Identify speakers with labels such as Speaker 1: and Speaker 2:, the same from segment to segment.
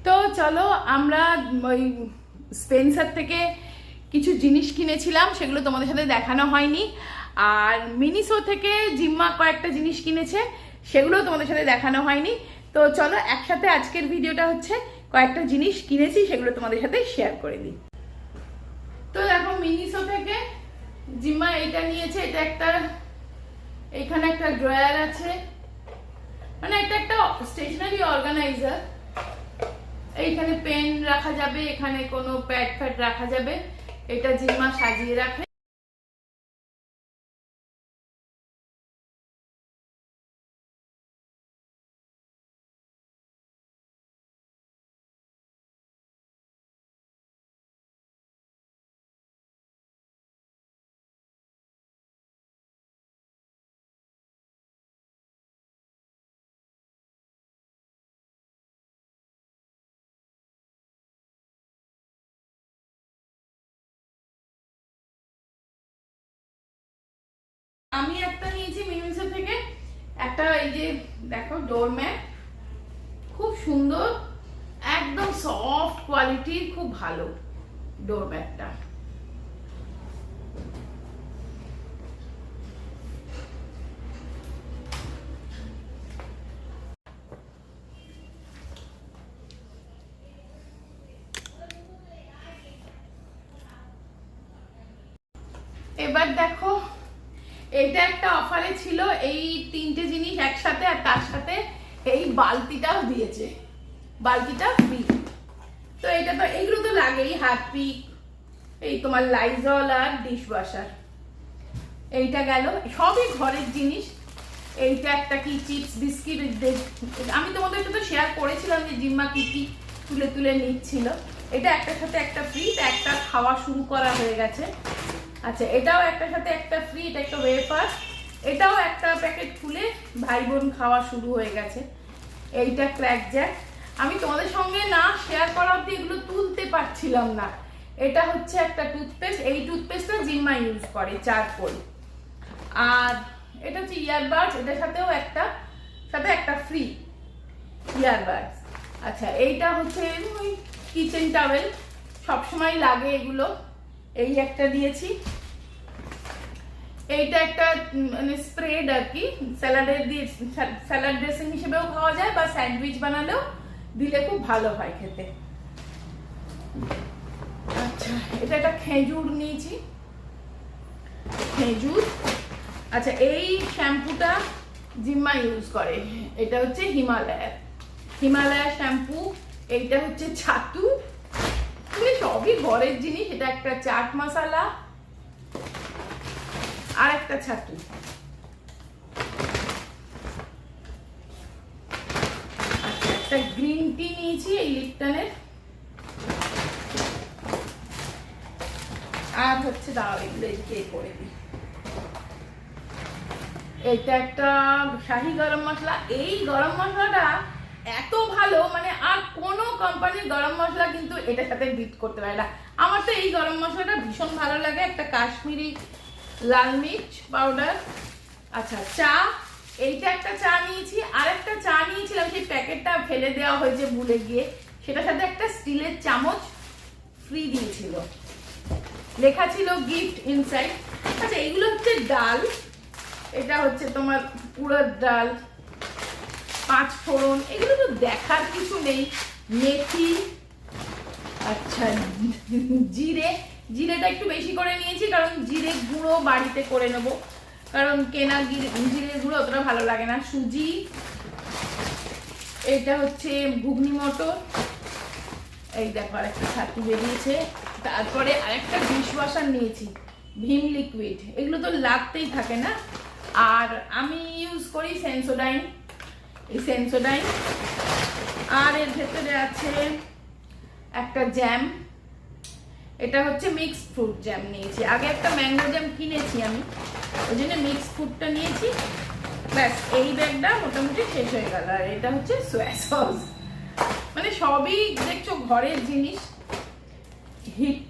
Speaker 1: তো চলো আমরা ওই স্পেন্সার থেকে কিছু জিনিস কিনেছিলাম, সেগুলো তোমাদের সাথে দেখানো হয়নি। আর মিনিসো থেকে জিম্মা কয়েকটা জিনিস কিনেছে, সেগুলো তোমাদের সাথে দেখানো হয়নি। তো চলো একসাথে আজকের ভিডিওটা হচ্ছে কয়েকটা জিনিস কিনেছি সেগুলো তোমাদের সাথে শেয়ার করে দিই। তো দেখো মিনিসো থেকে জিম্মা এইটা নিয়েছে। এটা একটা, এখানে একটা ড্রয়ার আছে, মানে একটা স্টেশনারি অর্গানাইজার। এইখানে পেন রাখা যাবে, এখানে কোনো প্যাড ফ্যাড রাখা যাবে। এটা জিম্মা সাজিয়ে রাখে। আমি একটা নিয়েছি মিনিসো থেকে, একটা এই যে দেখো ডোরম্যাট, খুব সুন্দর, একদম সফট কোয়ালিটির, খুব ভালো ডোরম্যাটটা। এবার দেখো, এটা একটা অফারে ছিল, এই তিনটে জিনিস একসাথে, আর তার সাথে এই বালতিটাও দিয়েছে, বালতিটা ফ্রি। তো এটা তো, এইগুলো তো লাগেই, হারপিক, এই তোমার লাইজল আর ডিশ ওয়াশার। এইটা গেল, সবই ঘরের জিনিস। এইটা একটা কি চিপস বিস্কিট, আমি তোমাদের সাথে শেয়ার করেছিলাম যে জিম্মা কি কি তুলে তুলে নিচ্ছিল। এটা একটার সাথে একটা ফ্রি, একটা খাওয়া শুরু করা হয়ে গেছে। আচ্ছা, এটাও একটার সাথে একটা ফ্রি, এটা একটা ওয়েফার, এটাও একটা প্যাকেট খুলে ভাই বোন খাওয়া শুরু হয়ে গেছে। এইটা ক্র্যাক জ্যাক, আমি তোমাদের সঙ্গে না শেয়ার করা অবধি এগুলো তুলতে পারছিলাম না। এটা হচ্ছে একটা টুথপেস্ট, এই টুথপেস্টটা জিম্মা ইউজ করে, চারকোল। আর এটা হচ্ছে ইয়ারবাডস, এটার সাথেও সাথে একটা ফ্রি ইয়ারবাডস। আচ্ছা, এইটা হচ্ছে ওই কিচেন টাওয়েল, সবসময় লাগে এগুলো, এই একটা দিয়েছি। এইটা একটা মানে স্প্রেড আর কি, স্যালাডের দিয়ে, স্যালাড ড্রেসিং হিসেবেও খাওয়া যায়, বা স্যান্ডউইচ বানালেও দিলে খুব ভালো হয় খেতে। আচ্ছা, এটা একটা খেজুর নিয়েছি, খেজুর। আচ্ছা, এই শ্যাম্পুটা জিম্মা ইউজ করে, এটা হচ্ছে হিমালয়ার শ্যাম্পু। এইটা হচ্ছে ছাতু, মানে সবই ঘরের জিনিস। এটা একটা চাট মশলা আর একটা ছাতু। আচ্ছা, একটা গ্রিন টি নিয়েছি, এই লিপটনের। আর হচ্ছে দাও এগুলো করে দিই। এটা একটা শাহি গরম মশলা। এই গরম মশলাটা এত ভালো, মানে আর কোনো কোম্পানির গরম মশলা কিন্তু এটার সাথে বিট করতে পারে না। আমার তো এই গরম মশলাটা ভীষণ ভালো লাগে। একটা কাশ্মীরি লাল মির্চ পাউডার। আচ্ছা, চা, এইটা একটা চা নিয়েছি। আর একটা চা নিয়েছিলাম, সেই প্যাকেটটা ফেলে দেওয়া হয়েছে ভুলে গিয়ে, সেটার সাথে একটা স্টিলের চামচ ফ্রি দিয়েছিল, লেখা ছিল গিফট ইনসাইড। আচ্ছা, এইগুলো হচ্ছে ডাল, এটা হচ্ছে তোমার উড়দ ডাল, পাঁচ ফোড়ন, এগুলো তো দেখার কিছু নেই, মেথি। আচ্ছা, জিরেটা একটু বেশি করে নিয়েছি, কারণ জিরে গুঁড়ো বাড়িতে করে নেব, কারণ কেনা জিরে গুঁড়ো অতটা ভালো লাগে না। সুজি, এটা হচ্ছে ঘুগনি মটর। এই দেখো আরেকটা ছাতু বেরিয়েছে। তারপরে আরেকটা ডিশ ওয়াশার নিয়েছি, ভিম লিকুইড, এগুলো তো লাগতেই থাকে না। আর আমি ইউজ করি সেন্সোডাইন, এই সেন্সোডাইন। আর এর ভেতরে আছে একটা জ্যাম, এটা হচ্ছে মিক্সড ফ্রুট জ্যাম নিয়েছি। আগে একটা ম্যাঙ্গো জ্যাম কিনেছি আমি, ওই জন্য মিক্সড ফ্রুটটা নিয়েছি। ব্যাস, এই ব্যাগটা মোটামুটি শেষ হয়ে গেল। আর এটা হচ্ছে সোয়া সস, মানে সবই দেখছো ঘরের জিনিস, হিট।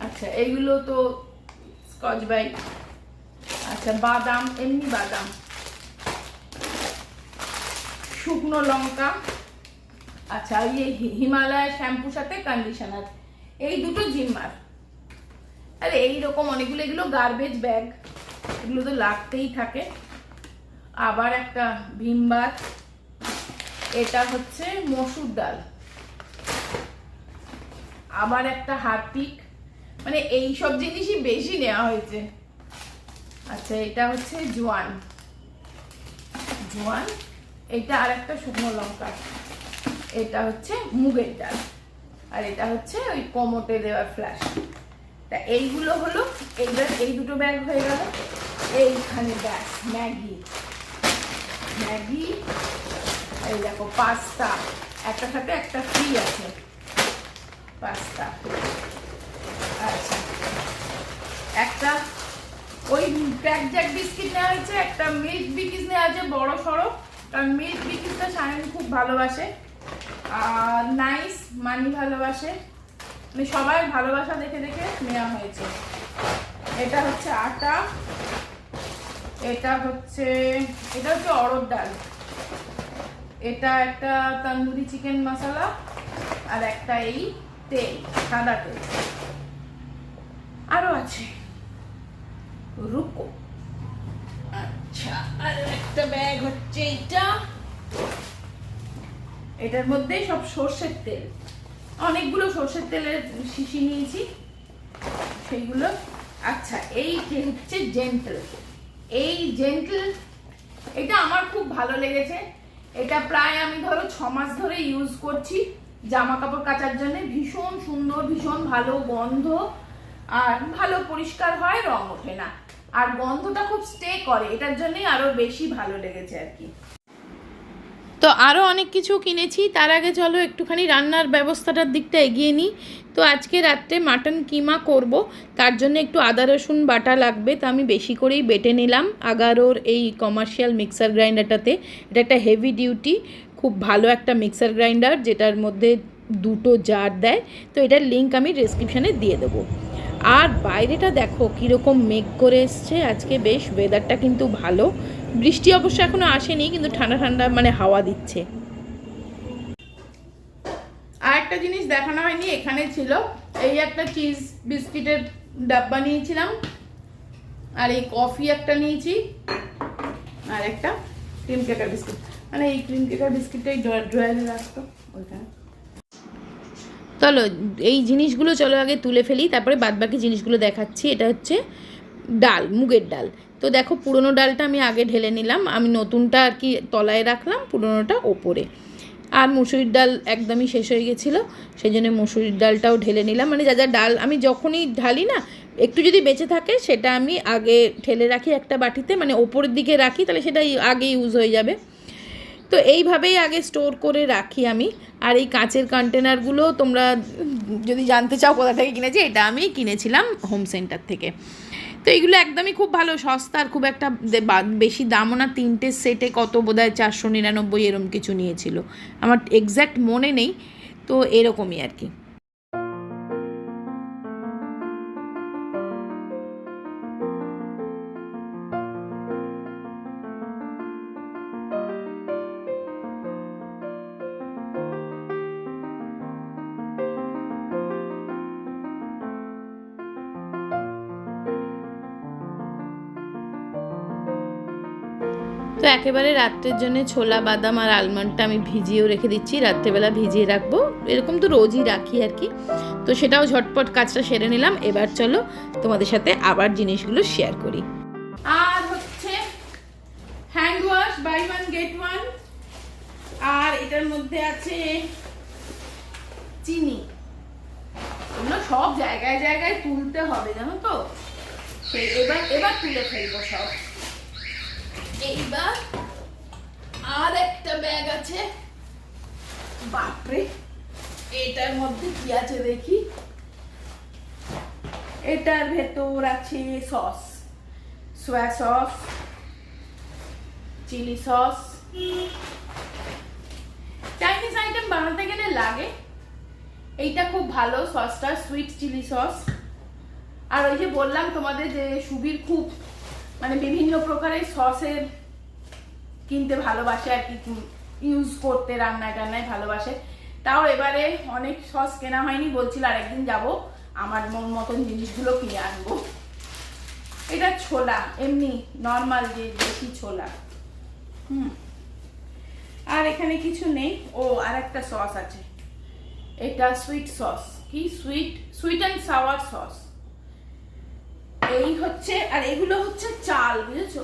Speaker 1: আচ্ছা, এইগুলো তো স্কচ ব্রাইট। আচ্ছা, বাদাম, এমনি বাদাম, শুকনো লঙ্কা, আচ্ছা এই হিমালয় শ্যাম্পুর সাথে কন্ডিশনার, এই দুটো জিম্মার। আরে এইরকম অনেকগুলো, এগুলো গার্বেজ ব্যাগ, এগুলো তো লাগতেই থাকে। আবার একটা ভীম বার, এটা হচ্ছে মসুর ডাল, আবার একটা হারপিক, মানে এইসব জিনিসই বেশি নেওয়া হয়েছে। আচ্ছা এটা হচ্ছে জোয়ান, জোয়ান, এটা আর একটা শুকনো লঙ্কা, এটা হচ্ছে মুগের ডাল, আর এটা হচ্ছে ওই কোমোটে দেওয়ার ফ্ল্যাশ। তা এইগুলো হলো, এইবার এই দুটো ব্যাগ হয়ে গেল। এইখানে ব্যাগ ম্যাগি, ম্যাগি, এই দেখো পাস্তা, একটা সাথে একটা ফ্রি আছে পাস্তা। আচ্ছা একটা ওই ক্র্যাক জ্যাক বিস্কিট নেওয়া হয়েছে, একটা মিল্ক বিকিস নেওয়া হয়েছে বড় সড়ো, কারণ মিল্ক বিকিসটা সায়ন খুব ভালোবাসে, আর নাইস মানি ভালোবাসে, মানে সবাই ভালোবাসা দেখে দেখে নেওয়া হয়েছে। এটা হচ্ছে আটা, এটা হচ্ছে অড়হর ডাল, এটা একটা তন্দুরি চিকেন মশলা, আর একটা এই তেল, সাদা তেল। আরো আছে রুকো। আচ্ছা আর একটা ব্যাগ হচ্ছে এইটা, এটার মধ্যে সব সর্ষের তেল, অনেকগুলো সর্ষের তেলের শিশি নিয়েছি সেইগুলো। আচ্ছা এই যে হচ্ছে জেন্টল, এই জেন্টল এটা আমার খুব ভালো লেগেছে। এটা প্রায় আমি ধরো 6 মাস ধরে ইউজ করছি জামা কাপড় কাচার জন্য। ভীষণ সুন্দর, ভীষণ ভালো গন্ধ, আর ভালো পরিষ্কার হয়, রং ওঠে না, আর গন্ধটা খুব স্টে করে, এটার জন্যই আরো বেশি ভালো লেগেছে আর কি। তো আরও অনেক কিছু কিনেছি, তার আগে চলো একটুখানি রান্নার ব্যবস্থাটার দিকটা এগিয়ে নিই। তো আজকে রাত্রে মাটন কিমা করব, তার জন্য একটু আদা রসুন বাটা লাগবে, তো আমি বেশি করেই বেটে নিলাম আগারোর এই কমার্শিয়াল মিক্সার গ্রাইন্ডারটাতে। এটা একটা হেভি ডিউটি খুব ভালো একটা মিক্সার গ্রাইন্ডার, যেটার মধ্যে 2টো জার দেয়, তো এটার লিঙ্ক আমি ডেসক্রিপশানে দিয়ে দেবো। আর বাইরেটা দেখো কীরকম মেঘ করে এসছে আজকে, বেশ ওয়েদারটা কিন্তু ভালো, বৃষ্টি অবশ্য এখনো আসেনি, কিন্তু ঠান্ডা ঠান্ডা মানে হাওয়া দিচ্ছে। আর একটা জিনিস দেখানো হয়নি, এখানে ছিল এই একটা চিজ বিস্কিটের ডাব্বা নিয়েছিলাম, আর এই কফি একটা নিয়েছি, আর একটা ক্রিম কেকার বিস্কিট, মানে এই ক্রিম কেকার বিস্কিটটা এই ড্রয়ারে রাখতো ওইখানে। চলো এই জিনিসগুলো চলো আগে তুলে ফেলি, তারপরে বাদবাকি জিনিসগুলো দেখাচ্ছি। এটা হচ্ছে ডাল, মুগের ডাল। তো দেখো পুরনো ডালটা আমি আগে ঢেলে নিলাম, আমি নতুনটা আর কি তলায় রাখলাম, পুরনোটা ওপরে। আর মুসুরির ডাল একদমই শেষ হয়ে গেছিলো, সেই জন্য মুসুরির ডালটাও ঢেলে নিলাম। মানে যা যা ডাল আমি যখনই ঢালি না, একটু যদি বেঁচে থাকে সেটা আমি আগে ঢেলে রাখি একটা বাটিতে, মানে ওপরের দিকে রাখি, তাহলে সেটা আগে ইউজ হয়ে যাবে। তো এইভাবেই আগে স্টোর করে রাখি আমি। আর এই কাঁচের কন্টেনারগুলো তোমরা যদি জানতে চাও কোথা থেকে কিনেছি, এটা আমি কিনেছিলাম হোম সেন্টার থেকে। তো এইগুলো একদমই খুব ভালো, সস্তা, আর খুব একটা বেশি দামও না। 3টে সেটে কত বোধহয় 499 এরকম কিছু নিয়েছিল, আমার এক্স্যাক্ট মনে নেই, তো এরকমই আর কি। তো একেবারে রাত্রের জন্য ছোলা বাদাম আর আলমন্ডটা আমি ভিজিয়েও রেখে দিচ্ছি, রাত্রেবেলা ভিজিয়ে রাখবো, এরকম তো রোজই রাখি আর কি। তো সেটাও ঝটপট কাজটা সেরে নিলাম। এবার চলো তোমাদের সাথে আবার জিনিসগুলো শেয়ার করি। আর হচ্ছে হ্যান্ড ওয়াশ বাই 1 get 1, আর এটার মধ্যে আছে চিনি। এগুলো সব জায়গায় জায়গায় তুলতে হবে জানো তো, এবার তুলে ফেলবো সব। এইবার আর একটা ব্যাগ আছে, বাপরে এটার মধ্যে কি আছে দেখি। এটার ভেতর আছে sauce, soya sauce, chilli sauce. Chinese item বানাতে গেলে লাগে, এইটা খুব ভালো সসটা, সুইট চিলি সস। আর ওই যে বললাম তোমাদের যে সুবীর খুব মানে বিভিন্ন প্রকারের সসের কিনতে ভালোবাসে আর কি, ইউজ করতে রান্নায় টান্নায় ভালোবাসে। তাও এবারে অনেক সস কেনা হয়নি, বলছিল আরেকদিন যাব আমার মন মতন জিনিসগুলো কিনে আনবো। এটা ছোলা, এমনি নর্মাল যে দেশি ছোলা। আর এখানে কিছু নেই। ও আর একটা সস আছে, এটা সুইট সস, কি সুইট অ্যান্ড সাওয়ার সস। এই হচ্ছে, আর এগুলো হচ্ছে চাল, বুঝেছো,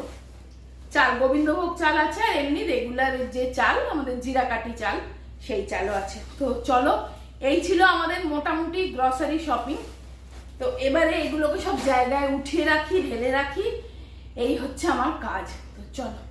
Speaker 1: চাল গোবিন্দভোগ চাল আছে, আর এমনি রেগুলার যে চাল আমাদের জিরাকাঠি চাল, সেই চালও আছে। তো চলো, এই ছিল আমাদের মোটামুটি গ্রসারি শপিং। তো এবারে এগুলোকে সব জায়গায় উঠিয়ে রাখি, ঢেলে রাখি, এই হচ্ছে আমার কাজ। তো চলো।